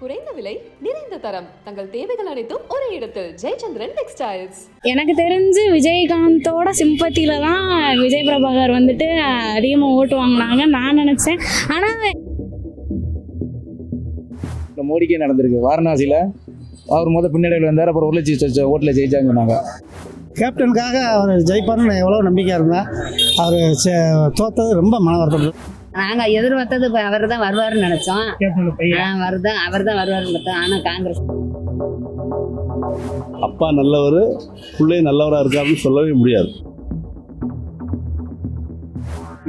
குறைந்த விலை நிறைந்த தரம் தங்கள் தேவைகள் அனைத்தும் ஒரே இடத்தில் ஜெயச்சந்திரன் டெக்ஸ்டைல்ஸ். எனக்கு தெரிஞ்சு விஜயகாந்தோட சிம்பத்தியில தான் விஜய் பிரபாகர் வந்துட்டு அதிகமாக ஓட்டு வாங்கினாங்க நான் நினச்சேன். ஆனால் மோடிக்கே நடந்திருக்கு. வாரணாசியில் அவர் பின்னடைவில் வந்தார், அப்புறம் 1 லட்சம் ஓட்டில் ஜெயிச்சாங்க சொன்னாங்க. கேப்டனுக்காக அவர் ஜெயிப்பார்னு எவ்வளோ நம்பிக்கையாக இருந்தால் அவர் தோத்தது ரொம்ப மன வருத்தம். நாங்கள் எதிர்பார்த்தது இப்போ அவர் தான் வருவார்னு நினச்சோம். அவர் தான் வருவார்னு பார்த்தோம். ஆனால் காங்கிரஸ் அப்பா நல்லவர், பிள்ளை நல்லவராக இருக்காருன்னு சொல்லவே முடியாது.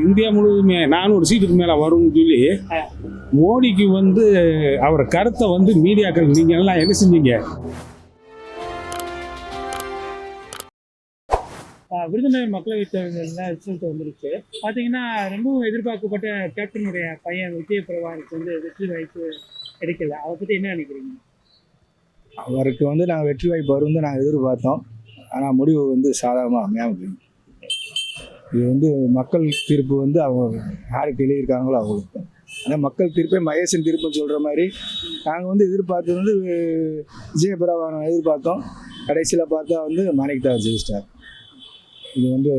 இந்தியா முழுவதுமே 400 சீட்டுக்கு மேலே வரும்னு சொல்லி மோடிக்கு அவர் கருத்தை மீடியாக்கள் நீங்கள் எல்லாம் என்ன செஞ்சீங்க? விருதுநகர் மக்களவைத் தேர்தலில் ரிசல்ட் வந்துருச்சு. பார்த்தீங்கன்னா ரொம்பவும் எதிர்பார்க்கப்பட்ட கேப்டனுடைய பையன் விஜய் பிரபாகருக்கு வெற்றி வாய்ப்பு கிடைக்கல. அதை பற்றி என்ன நினைக்கிறீங்க? அவருக்கு நாங்கள் வெற்றி வாய்ப்பு வரும் நாங்கள் எதிர்பார்த்தோம். ஆனால் முடிவு சாதாரணமாக அமையாமல் இது மக்கள் தீர்ப்பு அவங்க யாருக்கு எழுதியிருக்காங்களோ அவங்களுக்கு. ஆனால் மக்கள் தீர்ப்பே மகேசன் தீர்ப்புன்னு சொல்கிற மாதிரி நாங்கள் எதிர்பார்த்தது விஜய பிரபாகரன் எதிர்பார்த்தோம். கடைசியில் பார்த்தா மாணிக்கதா ஜெயிச்சிட்டார். இது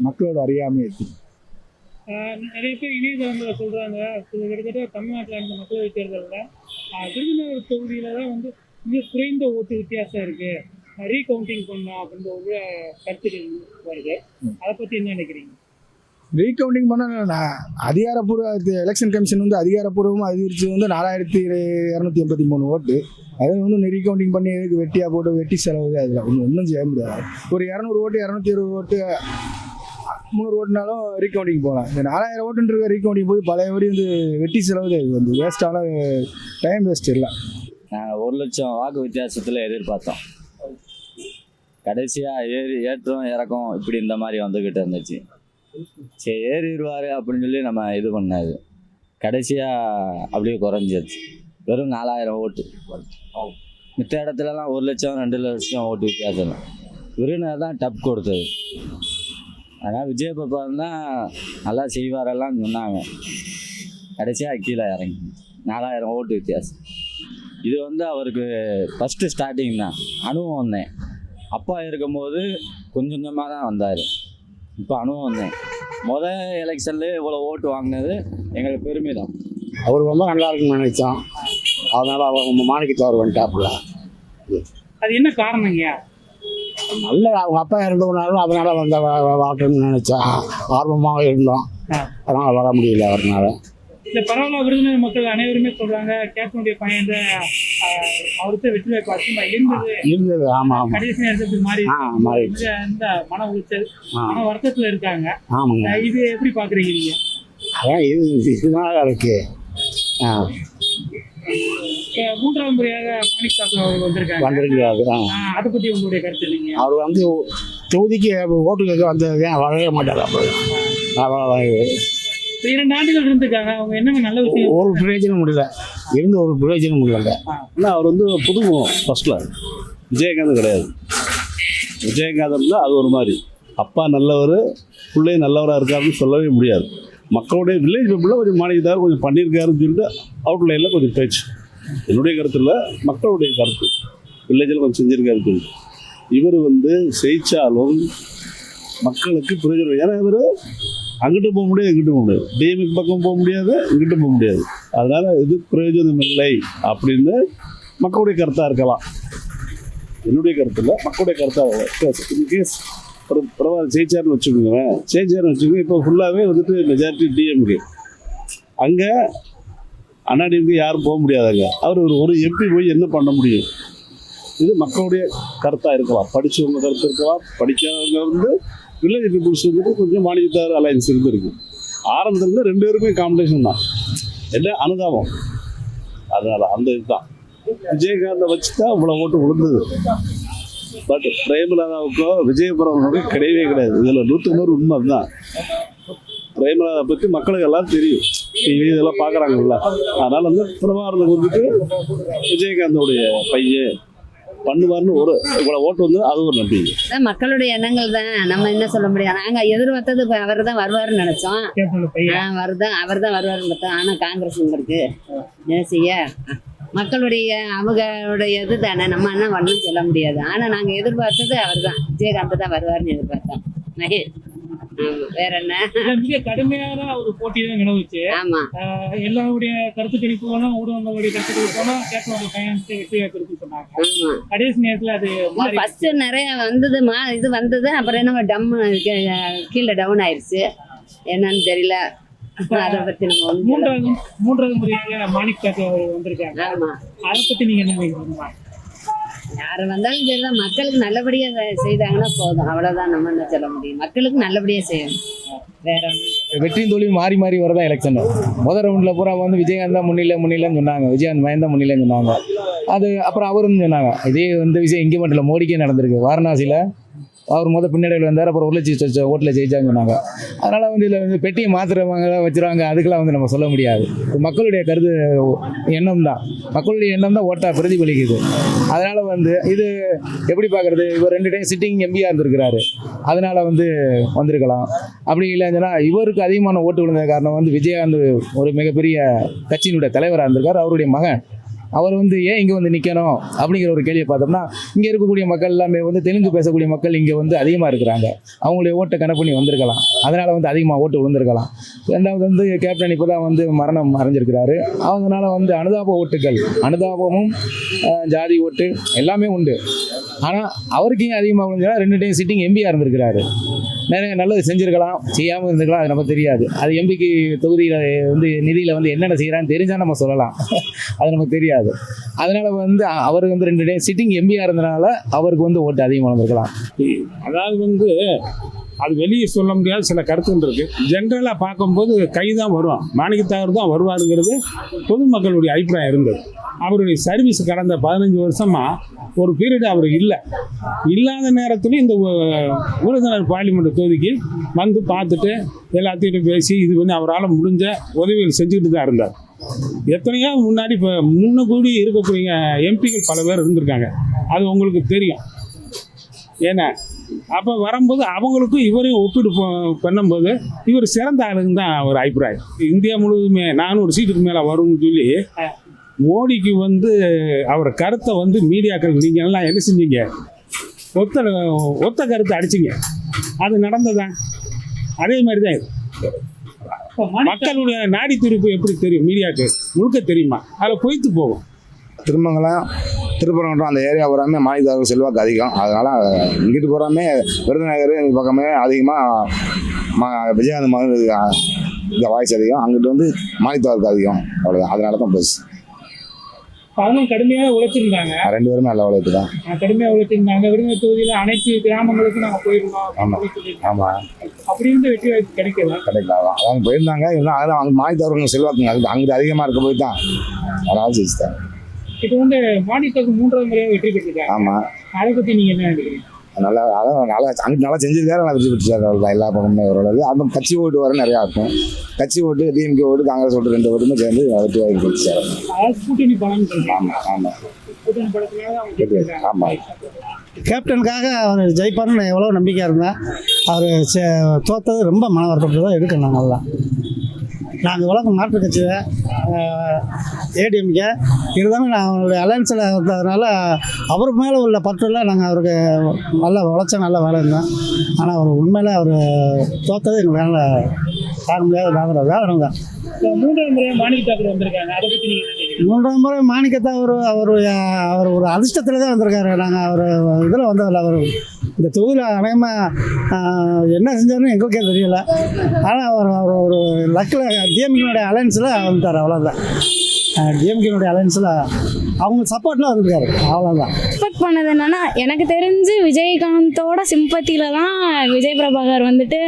மக்களோட அறியாமை இருக்கு. நிறைய பேர் இணையதளங்களில் சொல்கிறாங்க, கிட்டத்தட்ட தமிழ்நாட்டில் இருந்த மக்களவைத் தேர்தலில் விருதுநகர் தொகுதியில் தான் மிக குறைந்த ஓட்டு வித்தியாசம் இருக்குது, ரீகவுண்டிங் பண்ணலாம் அப்படின்ற ஒரு கருத்துக்கள் வருது. அதை பற்றி என்ன நினைக்கிறீங்க? ரீகவுண்டிங் பண்ண அதிகாரப்பூர்வ எலெக்ஷன் கமிஷன் அதிகாரப்பூர்வமாக அதிகரித்து 4283 ஓட்டு. அது ரீகவுண்டிங் பண்ணி எதுக்கு வெட்டியாக போட்டு வெட்டி செலவு அதில் ஒன்றும் செய்ய முடியாது. ஒரு 200 ஓட்டு 220 ஓட்டு 300 ஓட்டுனாலும் ரீகவுண்டிங் போகலாம். இந்த 4000 ஓட்டுன்ற ரீகவுண்டிங் போய் பழையபடி வெட்டி செலவு இது வேஸ்ட்டான டைம் வேஸ்ட் இல்லை. நாங்கள் 1 லட்சம் வாக்கு வித்தியாசத்தில் எதிர்பார்த்தோம். கடைசியாக ஏற்றம் இறக்கம் இப்படி இந்த மாதிரி வந்துக்கிட்டு இருந்துச்சு. சரி ஏறிடுவார் அப்படின்னு சொல்லி நம்ம இது பண்ணாது. கடைசியாக அப்படியே குறைஞ்சிருச்சு. வெறும் 4000 ஓட்டு. மித்த இடத்துலலாம் 1 லட்சம் 2 லட்சம் ஓட்டு வித்தியாசம். விருதுநகர் தான் டப் கொடுத்தது. ஆனால் விஜய் பிரபாகரன் தான் நல்லா செய்வாரெல்லாம் சொன்னாங்க. கடைசியாக கீழே இறங்கி 4000 ஓட்டு வித்தியாசம். இது அவருக்கு ஃபஸ்ட்டு ஸ்டார்டிங் தான். அனுபவம் வந்தேன். அப்பா இருக்கும்போது கொஞ்சம் கொஞ்சமாக தான் வந்தார். இப்போ அனுபவம் வந்தேன். எலெக்ஷன்லேயே இவ்வளோ ஓட்டு வாங்கினது எங்களுக்கு பெருமை தான். அவர் ரொம்ப நல்லா இருக்குன்னு நினைச்சோம். அதனால் அவங்க மாணிக்கத்தை அவர் வந்துட்டாப்புல. அது என்ன காரணங்க? நல்ல அவங்க அப்பா இருந்தவனாலும் அதனால் வந்த வாட்டர்னு நினச்சோம். ஆர்வமாக இருந்தோம். அதனால் வர முடியல அவர்னால. இந்த பரவாயில்ல விருதுநகர் மக்கள் அனைவருமே சொல்கிறாங்க கேப்டனுடைய பையன் அவருக்கு வெற்றி வாய்ப்பு அதிகமாக இருந்தது. ஆமாம், கடைசி நேரத்துக்கு மாறி இந்த மன உளைச்சல் மன வருத்தத்தில் இருக்காங்க. ஆமாங்க. இது எப்படி பார்க்குறீங்க நீங்கள்? அதான் இதுதான் இருக்கு. மூன்றாவது முறையாக மாணிக்கதாஸ் அவர்கள் வந்திருக்காரு. அதை பற்றி உங்களுடைய கருத்து இல்லைங்க? அவர் தொகுதிக்கு ஓட்டு கேட்க வந்தது வரவே மாட்டார். அப்புறம் 2 ஆண்டுகள் இருந்துக்காங்க. அவங்க என்ன நல்ல விஷயம் ஒரு பிரயோஜனம் முடியல. ஒரு பிரயோஜனம் முடியல. ஆனால் அவர் புதுமுகம். ஃபர்ஸ்ட்ல விஜயகாந்த் கிடையாது. விஜயகாந்த் இருந்தால் அது ஒரு மாதிரி. அப்பா நல்லவர், பிள்ளை நல்லவராக இருக்காருன்னு சொல்லவே முடியாது. மக்களுடைய வில்லேஜ் பீப்புளில் கொஞ்சம் மாணிக்கதார் கொஞ்சம் பண்ணியிருக்காருன்னு சொல்லிட்டு அவுட்லைனில் கொஞ்சம் பேச்சு. என்னுடைய கருத்தில் மக்களுடைய கருத்து வில்லேஜில் கொஞ்சம் செஞ்சுருக்காரு சொல்லி. இவர் ஜெயிச்சாலும் மக்களுக்கு பிரயோஜனம். ஏன்னா இவர் அங்கிட்டு போக முடியாது, இங்கிட்டு போக முடியாது. டிஎம்கே பக்கம் போக முடியாது, இங்கிட்டு போக முடியாது. அதனால் இது பிரயோஜனம் இல்லை அப்படின்னு மக்களுடைய கருத்தாக இருக்கலாம். என்னுடைய கருத்தில் மக்களுடைய கருத்தாக. இன்கேஸ் ஒரு பரவாயில்ல ஜெயிச்சார்னு வச்சுக்கோங்க. இப்போ ஃபுல்லாகவே மெஜாரிட்டி டிஎம்கே. அங்கே அண்ணாடிஎம்கே யாரும் போக முடியாதாங்க. அவர் ஒரு எம்பி போய் என்ன பண்ண முடியும்? இது மக்களுடைய கருத்தாக இருக்கலாம். படித்தவங்க கருத்து இருக்கலாம். படிக்காதவங்க வில்லேஜ் பீப்புள்ஸ் கொஞ்சம் மாணிக்கதார் அலையன்ஸ் இருந்திருக்கு. ஆரம்பத்துலேருந்து 2 பேருமே காம்படிஷன் தான். என்ன அனுதாபம். அதனால் அந்த இதுதான் விஜயகாந்தை வச்சு தான் இவ்வளோ ஓட்டு விழுந்தது. பட் பிரேமலதாவுக்கோ விஜயபுரவனுக்கும் கிடையவே கிடையாது. இதில் 100% உண்மை தான். பிரேமலதா பற்றி மக்களுக்கு எல்லாம் தெரியும். டிவி இதெல்லாம் பார்க்குறாங்கல்ல. அதனால் பிரபாகரனுக்கு விஜயகாந்தோடைய பையன் பண்ணுவார்னு இவ்வளோ ஓட்டு அது ஒரு நம்பிக்கை. மக்களுடைய எண்ணங்கள் தான். நம்ம என்ன சொல்ல முடியாது. நாங்கள் எதிர்பார்த்தது அவர் தான் வருவார்னு நினச்சோம். அவர் தான் வருவார்னு பார்த்தோம். ஆனால் காங்கிரஸ் இருக்கு என்ன செய்ய மக்களுடைய அவங்களுடைய இது தானே, நம்ம அண்ணன் வரணும்னு சொல்ல முடியாது. ஆனால் நாங்கள் எதிர்பார்த்தது அவர் தான், விஜயகாந்த் தான் வருவார்னு எதிர்பார்த்தோம். வேற என்ன, மிக கடுமையான ஒரு போட்டி தான் நிலவுச்சு. ஆமா எல்லாருடைய கருத்து கணிப்புகளும் ஊடகங்களுடைய கருத்து கணிப்புகளும் கேப்டன் பையன் வெற்றி வாய்ப்பு சொன்னாங்க. ஆமா கடைசி நேரத்தில் அது மாறி ஃபர்ஸ்ட் நிறைய வந்ததுமா, இது வந்தது, அப்புறம் என்ன கீழே டவுன் ஆயிடுச்சு, என்னன்னு தெரியல. அதை பத்தி நம்ம ஒண்ணும் சொல்ல மூன்றாவது முறையாக மாணிக் தாக்கூர் அவர் வந்திருக்காங்க. ஆமா அதை பத்தி நீங்க என்ன நினைக்கிறீங்க? யாரு வந்தாலும் சரிதான், மக்களுக்கு நல்லபடியா செய்தாங்கன்னா போதும், அவ்வளவுதான் நம்ம என்ன சொல்ல முடியும். மக்களுக்கு நல்லபடியா செய்யணும், வேற ஒன்றும். வெற்றியும் தோல்வியும் மாறி மாறி வரதான் எலெக்ஷன். முதல் ரவுண்டில் பூரா வந்து விஜயகாந்த் தான் முன்னிலைன்னு சொன்னாங்க, விஜயகாந்த் மயன் தான் முன்னிலைன்னு சொன்னாங்க. அது அப்புறம் அவருன்னு சொன்னாங்க. இதே வந்து விஷயம் இங்கே மட்டும் இல்லை, மோடிக்கே நடந்திருக்கு. வாரணாசியில் அவர் பின்னடைவில் வந்தார், அப்புறம் 1,00,000 ஓட்டில் ஜெயிச்சான்னு சொன்னாங்க. அதனால் வந்து இதில் வந்து பெட்டியை மாற்றுறவங்க வச்சுருவாங்க, அதுக்கெல்லாம் வந்து நம்ம சொல்ல முடியாது. மக்களுடைய கருத்து எண்ணம் தான், மக்களுடைய எண்ணம் தான் ஓட்டாக பிரதிபலிக்குது. அதனால் வந்து இது எப்படி பார்க்குறது, இவர் 2 டைம் சிட்டிங் எம்பியாக இருந்திருக்கிறாரு, அதனால் வந்து வந்திருக்கலாம். அப்படி இல்லைன்னு சொன்னால் இவருக்கு அதிகமான ஓட்டு விழுந்த காரணம் வந்து விஜயகாந்த் ஒரு மிகப்பெரிய கட்சியினுடைய தலைவராக இருந்திருக்கார். அவருடைய மகன் அவர் வந்து ஏன் இங்கே வந்து நிற்கணும் அப்படிங்கிற ஒரு கேள்வியை பார்த்தோம்னா, இங்கே இருக்கக்கூடிய மக்கள் எல்லாமே வந்து தெலுங்கு பேசக்கூடிய மக்கள் இங்கே வந்து அதிகமாக இருக்கிறாங்க. அவங்களுடைய ஓட்டை கணக்கு பண்ணி வந்திருக்கலாம், அதனால் வந்து அதிகமாக ஓட்டு விழுந்திருக்கலாம். ரெண்டாவது வந்து கேப்டன் இப்போ தான் வந்து மரணம் அடைஞ்சிருக்கிறாரு. அதனால் வந்து அனுதாப ஓட்டுகள், அனுதாபமும் ஜாதி ஓட்டு எல்லாமே உண்டு. ஆனால் அவருக்கு ஏன் அதிகமாக விழுந்துச்சுன்னா 2 டைம் சிட்டிங் எம்பியாக இருந்திருக்கிறாரு. நிறைய நல்லது செஞ்சுருக்கலாம், செய்யாமல் இருந்திருக்கலாம், அது நமக்கு தெரியாது. அது எம்பிக்கு தொகுதியில் வந்து நிதியில் வந்து என்னென்ன செய்கிறான்னு தெரிஞ்சால் நம்ம சொல்லலாம், அது நமக்கு தெரியாது. அதனால் வந்து அவர் வந்து 2 டைம் சிட்டிங் எம்பியாக இருந்தனால அவருக்கு வந்து ஓட்டு அதிகமாக வந்திருக்கலாம். அதாவது வந்து அது வெளியே சொல்ல முடியாத சில கருத்துகள் இருக்குது. ஜென்ரலாக பார்க்கும்போது கை தான் வரும், மாணிக்க தாக்கூர் தான் வருவாருங்கிறது பொதுமக்களுடைய அபிப்பிராயம் இருந்தது. அவருடைய சர்வீஸ் கடந்த 15 வருஷமாக ஒரு பீரியட் அவர் இல்லாத நேரத்துலையும் இந்த விருதுநகர் பார்லிமெண்ட் தொகுதிக்கு வந்து பார்த்துட்டு எல்லாத்தையும் பேசி இது பண்ணி அவரால் முடிஞ்ச உதவிகள் செஞ்சுக்கிட்டு தான் இருந்தார். எத்தனையோ முன்னாடி இப்போ முன்னக்கூடி இருக்கக்கூடிய எம்பிக்கள் பல பேர் இருந்திருக்காங்க, அது உங்களுக்கு தெரியும். ஏன்னா அப்போ வரும்போது அவங்களுக்கும் இவரையும் ஒப்பிட்டு பண்ணும்போது இவர் சிறந்த ஆளுங்க தான் ஒரு அபிப்பிராயம். இந்தியா முழுவதுமே 400 சீட்டுக்கு மேலே வரும்னு சொல்லி மோடிக்கு வந்து அவர் கருத்தை வந்து மீடியாக்கள் நீங்கள் எல்லாம் என்ன செஞ்சீங்க, ஒத்த கருத்தை அடிச்சிங்க, அது நடந்ததான். அதே மாதிரி தான் இது. மக்களுடைய நாடி துடிப்பு எப்படி தெரியும், மீடியாவுக்கு முழுக்க தெரியுமா, அதில் பொய்த்து போகும். திருமங்கலம், திருப்பரங்குன்றம் அந்த ஏரியா பூராமே மாணிக்க தாக்கூர் செல்வாக்கு அதிகம். அதனால் இங்கிட்டு பூராமே விருதுநகர் இந்த பக்கமே அதிகமாக விஜயகாந்த் மகன் இந்த வாய்ஸ் அதிகம், அங்கிட்டு வந்து மாணிக்க தாக்கூருக்கு அதிகம். அவ்வளோதான், அதனால தான் போச்சு. அவங்க கடுமையாக உழைச்சிருந்தாங்க, 2 பேருமே நல்லா உழைப்பு தான். கடுமையாக உழைச்சிருந்தாங்க. விருதுநகர் தொகுதியில் அனைத்து கிராமங்களுக்கும் நாங்கள் போயிருந்தோம். ஆமாம், அப்படி இருந்து வெற்றி வாய்ப்பு கிடைக்கலாம். அவங்க போயிருந்தாங்க. இருந்தால் அதெல்லாம் அவங்க மாணிக்க தாக்கூருக்கு செல்வாக்குங்க அது அங்கிட்டு அதிகமாக இருக்க போய் தான் அதனால ஜெயிச்சிட்டாங்க. இப்போ வந்து மாணிக்க தாக்கூர் 3வது முறையாக வெற்றி பெற்றிருக்காங்க. ஆமாம், அதை பற்றி நீங்கள் என்ன நினைக்கிறீங்க? நல்லா அங்கிட்டு நல்லா செஞ்சிருக்காரு, நல்லா வெற்றி பெற்றுருக்காரு. அவ்வளோதான், எல்லா பக்கமுமே ஓரளவு. அந்த கட்சி ஓட்டு வர நிறையா இருக்கும். கட்சி ஓட்டு, டிஎம்கே ஓட்டு, காங்கிரஸ் ஓட்டு 2 ஓட்டுமே சேர்ந்து வெற்றி வாய்ப்பு பெற்றுச்சார். கூட்டணி பலம் சொல்றாங்க. ஆமாம் ஆமாம் கூட்டணி பலத்தினால அவங்க ஜெயிச்சிருக்காங்க. ஆமாம். கேப்டனுக்காக அவர் ஜெயிப்பாருன்னு எவ்வளோ நம்பிக்கையாக இருந்தேன். அவர் தோற்றது ரொம்ப மன வருத்தப்பட்டு தான் இருக்கேன். நாங்கள்லாம் உலக மாற்று கட்சி ஏடிஎம்கே இருந்தாலும் நான் அவருடைய அலையன்ஸில் இருந்ததுனால அவர் மேலே உள்ள பற்றுல நாங்கள் அவருக்கு நல்லா நல்லா வேலை இருந்தேன். ஆனால் அவர் உண்மையில் அவர் தோற்றது எங்கள் வேலை தாங்க முடியாத வேதனை தான். 3வது முறையாக மாணிக்க தாக்கூர் வந்திருக்காங்க, அதை பற்றி நீங்கள் என்ன நினைக்கிறீங்க? 3வது முறை மாணிக்க தாக்கூர் அவர் ஒரு அதிர்ஷ்டத்தில் தான் வந்திருக்காரு. நாங்கள் அவர் இதில் வந்ததில்லை. அவர் இந்த தொகுதியில் அநேகமாக என்ன செஞ்சாருன்னு எங்களுக்கே தெரியல. ஆனால் அவர் ஒரு லக்கில் டிஎம்கேனுடைய அலையன்ஸில் வந்துட்டார், அவ்வளோதான். டிஎம்கேனுடைய அலையன்ஸில் அவங்க சப்போர்ட்டில் வந்திருக்காரு, அவ்வளோதான். எக்ஸ்பெக்ட் பண்ணது என்னென்னா, எனக்கு தெரிஞ்சு விஜயகாந்தோட சிம்பத்தியில் தான் விஜய் பிரபாகர் வந்துட்டு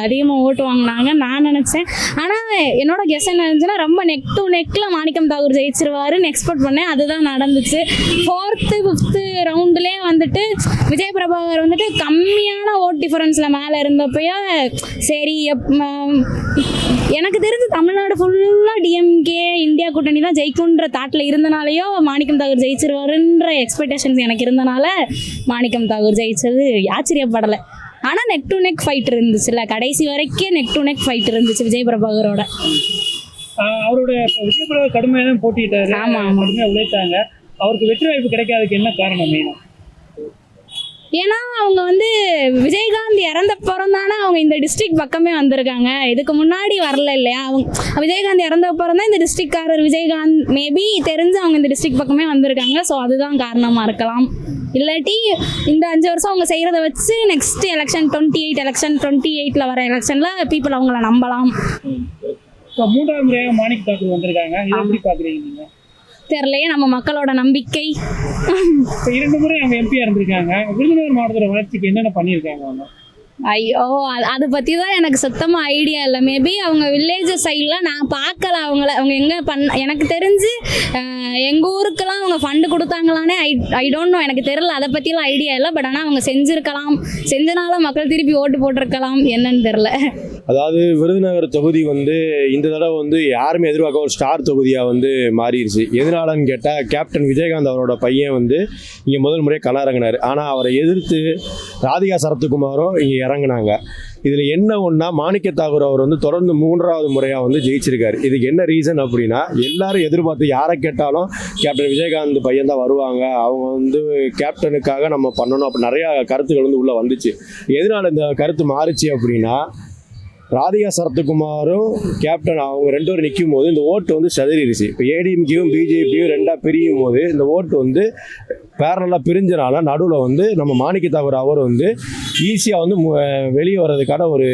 அதிகமாக ஓட்டு வாங்கினாங்க நான் நினச்சேன். ஆனால் என்னோட கெஸ் என்ன இருந்துச்சுன்னா, ரொம்ப நெக் டு நெக்கில் மாணிக்கம் தாக்கூர் ஜெயிச்சிருவாருன்னு எக்ஸ்பெக்ட் பண்ணேன். அதுதான் நடந்துச்சு. 4th 5th ரவுண்டுலேயே வந்துட்டு விஜய் பிரபாகர் வந்துட்டு கம்மியான ஓட் டிஃபரன்ஸில் மேலே இருந்தப்போ சரி, எனக்கு தெரிஞ்சு தமிழ்நாடு ஃபுல்லாக டிஎம்கே இந்தியா கூட்டணி தான் ஜெயிக்குன்ற தாட்டில் இருந்தனாலேயோ மாணிக்கம் தாக்கூர் ஜெயிச்சிருவாருன்ற எக்ஸ்பெக்டேஷன்ஸ் எனக்கு இருந்தனால மாணிக்கம் தாக்கூர் ஜெயிச்சது ஆச்சரியப்படலை. ஆனால் நெக் டு நெக் ஃபைட் இருந்துச்சுல்ல, கடைசி வரைக்கும் நெக் டு நெக் ஃபைட் இருந்துச்சு விஜய் பிரபாகரோட. அவருடைய விஜய் பிரபாகர் கடுமையாக தான் போட்டிட்டாரு. ஆமா, ஆமா. கடுமையாக உழைத்தாங்க. அவருக்கு வெற்றி வாய்ப்பு கிடைக்காததுக்கு என்ன காரணம் மெயினா? ஏன்னா அவங்க வந்து விஜயகாந்த் இறந்த அப்புறம் தானே அவங்க இந்த டிஸ்ட்ரிக்ட் பக்கமே வந்திருக்காங்க. இதுக்கு முன்னாடி வரல இல்லையா? அவங்க விஜயகாந்த் இறந்த அப்புறம் தான் இந்த டிஸ்ட்ரிக்ட்காரர் விஜயகாந்த் மேபி தெரிஞ்சு அவங்க இந்த டிஸ்ட்ரிக்ட் பக்கமே வந்திருக்காங்க. ஸோ அதுதான் காரணமாக இருக்கலாம். இல்லாட்டி இந்த 5 வருஷம் அவங்க செய்கிறத வச்சு நெக்ஸ்ட் எலெக்ஷன் 28 வர எலெக்ஷனில் பீப்புள் அவங்கள நம்பலாம். இப்போ 3வது முறையாக மாணிக் தாக்கூர் வந்திருக்காங்க. இதை எப்படி பார்க்குறீங்க நீங்கள்? தெரியலையே, நம்ம மக்களோட நம்பிக்கை. இப்போ 2 முறை அவங்க எம்பியாக இருந்திருக்காங்க. விருதுநகர் மாவட்டத்தோட வளர்ச்சிக்கு என்னென்ன பண்ணியிருக்காங்க அவங்க? ஐயோ, அதை பற்றி தான் எனக்கு சுத்தமாக ஐடியா இல்லை. மேபி அவங்க வில்லேஜ் சைடில் நான் பார்க்கல அவங்க எங்கே எனக்கு தெரிஞ்சு எங்கள் ஊருக்கெல்லாம் அவங்க ஃபண்டு கொடுத்தாங்களானே ஐ டோன்ட் நோ, எனக்கு தெரியல. அதை பற்றிலாம் ஐடியா இல்லை. பட் ஆனால் அவங்க செஞ்சுருக்கலாம், செஞ்சனால மக்கள் திருப்பி ஓட்டு போட்டிருக்கலாம், என்னன்னு தெரில. அதாவது விருதுநகர் தொகுதி வந்து இந்த தடவை வந்து யாருமே எதிர்பார்க்க ஒரு ஸ்டார் தொகுதியாக வந்து மாறிடுச்சு. எதனாலன்னு கேட்டால் கேப்டன் விஜயகாந்த் அவரோட பையன் வந்து இங்கே முதல் முறையாக களமிறங்கினார். ஆனால் அவரை எதிர்த்து ராதிகா சரத்குமாரும் இங்கே இறங்கினாங்க. இதில் என்ன ஒன்றா மாணிக்க தாக்கூர் அவர் வந்து தொடர்ந்து 3வது முறையாக வந்து ஜெயிச்சிருக்காரு. இதுக்கு என்ன ரீசன் அப்படின்னா, எல்லாரும் எதிர்பார்த்து யாரை கேட்டாலும் கேப்டன் விஜயகாந்த் பையன் தான் வருவாங்க, அவங்க வந்து கேப்டனுக்காக நம்ம பண்ணணும் அப்படி நிறையா கருத்துக்கள் வந்து உள்ளே வந்துச்சு. எதனால் இந்த கருத்து மாறுச்சு அப்படின்னா, ராதிகா சரத்குமாரும் கேப்டன் அவங்க 2 பேரும் நிற்கும் போது இந்த ஓட்டு வந்து செதறிடுச்சு. இப்போ ஏடிஎம்கேயும் பிஜேபியும் 2ஆக பிரியும் போது இந்த ஓட்டு வந்து பேரலாக பிரிஞ்சனால நடுவில் வந்து நம்ம மாணிக்க தாக்கூர் அவர் வந்து ஈஸியாக வந்து வெளியே வர்றதுக்கான ஒரு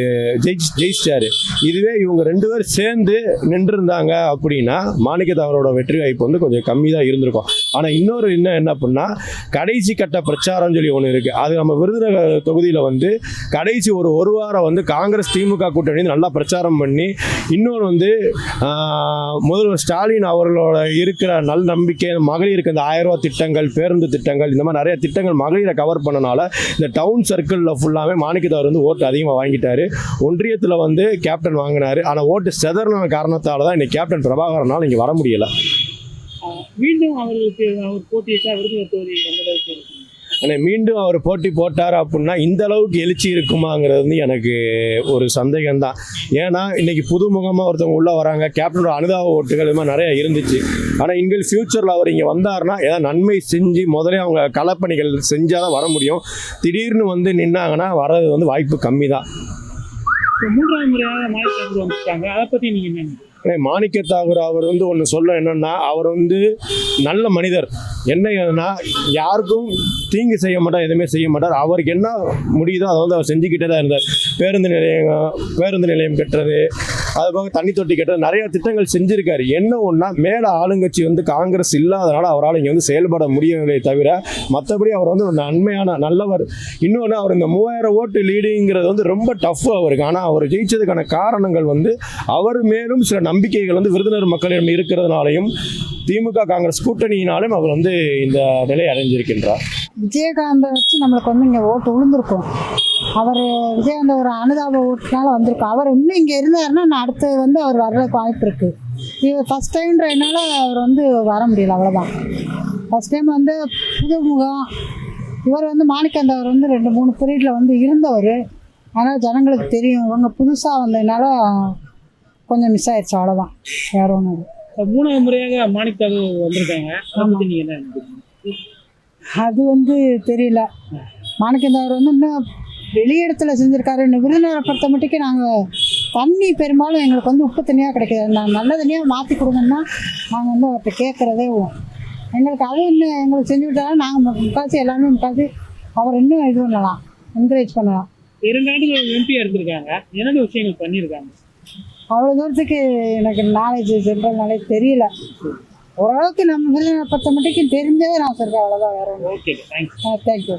ஜெயிச்சிட்டாரு. இதுவே இவங்க 2 பேர் சேர்ந்து நின்றுருந்தாங்க அப்படின்னா மாணிக்க தாக்கூரோட வெற்றி வாய்ப்பு வந்து கொஞ்சம் கம்மி தான் இருந்திருக்கும். ஆனால் இன்னொரு என்ன அப்படின்னா, கடைசி கட்ட பிரச்சாரம்னு சொல்லி ஒன்று இருக்குது. அது நம்ம விருதுநகர் தொகுதியில் வந்து கடைசி ஒரு வாரம் வந்து காங்கிரஸ் திமுக கூட்டணி நல்லா பிரச்சாரம் பண்ணி, இன்னொன்று வந்து முதல்வர் ஸ்டாலின் அவர்களோட இருக்கிற நல் நம்பிக்கை, மகளிருக்கு இந்த 1000 ரூபா திட்டங்கள், பேருந்து திட்டங்கள், இந்த மாதிரி நிறைய திட்டங்கள் மகளிரை கவர் பண்ணனால இந்த டவுன் சர்க்கிளில் ஃபுல்லாகவே மாணிக்க தாக்கூர் வந்து ஓட்டு அதிகமாக வாங்கிட்டாரு. ஒன்றியத்தில் வந்து கேப்டன் வாங்கினார். ஆனால் ஓட்டு செதறின காரணத்தால் தான் இன்னைக்கு கேப்டன் பிரபாகரனால் இங்கே வர முடியலை. மீண்டும் அவருக்கு அவர் போட்டியிட்டால் விருதுநகர் தொகுதி எந்த அளவுக்கு இருக்கு? ஆனால் மீண்டும் அவர் போட்டி போட்டார் அப்படின்னா இந்த அளவுக்கு எழுச்சி இருக்குமாங்கிறது வந்து எனக்கு ஒரு சந்தேகம்தான். ஏன்னா இன்றைக்கி புதுமுகமாக ஒருத்தவங்க உள்ளே வராங்க, கேப்டனோட அனுதாப ஓட்டுகள் இது மாதிரி நிறையா இருந்துச்சு. ஆனால் இங்கே ஃப்யூச்சரில் அவர் இங்கே வந்தார்னா ஏதாவது நன்மை செஞ்சு முதலே அவங்க களப்பணிகள் செஞ்சால் தான் வர முடியும். திடீர்னு வந்து நின்னாங்கன்னா வர்றது வந்து வாய்ப்பு கம்மி தான். இப்போ 3வது முறையாக மாணிக் தாக்கூர் வந்துட்டாங்க, அதை பற்றி நீங்கள் என்ன நினைக்கிறீங்க? மாணிக்க தாக்கூர் அவர் வந்து ஒன்று சொல்ல என்னென்னா, அவர் வந்து நல்ல மனிதர். என்னன்னா யாருக்கும் தீங்கு செய்ய மாட்டார், எதுவுமே செய்ய மாட்டார். அவருக்கு என்ன முடியுதோ அதை வந்து அவர் செஞ்சுக்கிட்டே தான் இருந்தார். பேருந்து நிலையம் கட்டுறது, அதுபோக தண்ணி தொட்டி கட்டுறது, நிறையா திட்டங்கள் செஞ்சுருக்காரு. என்ன ஒன்றா மேலே ஆளுங்கட்சி வந்து காங்கிரஸ் இல்லாதனால அவரால் இங்கே வந்து செயல்பட முடியவில்லை தவிர மற்றபடி அவர் வந்து ஒரு நன்மையான நல்லவர். இன்னொன்று, அவர் இந்த 3000 ஓட்டு லீடுங்கிறது வந்து ரொம்ப டஃப் அவருக்கு. ஆனால் அவர் ஜெயிச்சதுக்கான காரணங்கள் வந்து அவர் மேலும் சில நம்பிக்கைகள் வந்து விருதுநகர் மக்களிடம் இருக்கிறதுனாலையும் திமுக காங்கிரஸ் கூட்டணியினாலும் அவர் வந்து இந்த நிலை அடைஞ்சிருக்கின்றார். விஜயகாந்தை வச்சு நம்மளுக்கு வந்து இங்கே ஓட்டு விழுந்திருக்கும். அவர் விஜயகாந்த் ஒரு அனுதாப ஓட்டுனால வந்திருக்கும். அவர் இன்னும் இங்கே இருந்தாருன்னா நான் அடுத்து வந்து அவர் வர்றதுக்கு வாய்ப்பு இருக்குது. இது ஃபஸ்ட் டைம்ன்றதுனால அவர் வந்து வர முடியல, அவ்வளோதான். ஃபஸ்ட் டைம் வந்து புதுமுகம். இவர் வந்து மாணிக்காந்த் அவர் வந்து 2-3 பீரியடில் வந்து இருந்தவர். ஆனால் ஜனங்களுக்கு தெரியும். இவங்க புதுசாக வந்ததுனால கொஞ்சம் மிஸ் ஆயிடுச்சு, அவ்வளோதான். வேற ஒன்றும் இல்லை. 3வது முறையாக மாணிக் தாக்கூர் வந்திருக்காங்க, அதை பற்றி நீங்கள் என்ன நினைக்கிறீங்க? அது வந்து தெரியல. மாணிக்காந்த் அவர் வந்து இன்னும் வெளியிடத்துல செஞ்சுருக்காரு. இன்னும் விருதுநகரை பொறுத்த மட்டும் நாங்கள் தண்ணி பெரும்பாலும் எங்களுக்கு வந்து உப்பு தண்ணியாக கிடைக்காது. நாங்கள் நல்ல தண்ணியாக மாற்றி கொடுங்கன்னா நாங்கள் வந்து அவர்கிட்ட கேட்குறதே எங்களுக்கு அது இன்னும் எங்களுக்கு செஞ்சு விட்டாலும் நாங்கள் முக்காசி அவர் இன்னும் இது பண்ணலாம், என்கரேஜ் பண்ணலாம். 2 ஆண்டுகள் எம்பியாக இருந்திருக்காங்க, என்னென்ன விஷயங்கள் பண்ணியிருக்காங்க? அவ்வளோ தூரத்துக்கு எனக்கு ஜென்ரல் நாலேஜ் தெரியல. ஓரளவுக்கு நம்ம பொறுத்த மட்டும் தெரிஞ்சதே நான் சொல்கிறேன், அவ்வளோதான். வேறு ஒன்று. Okay, thanks. தேங்க்யூ.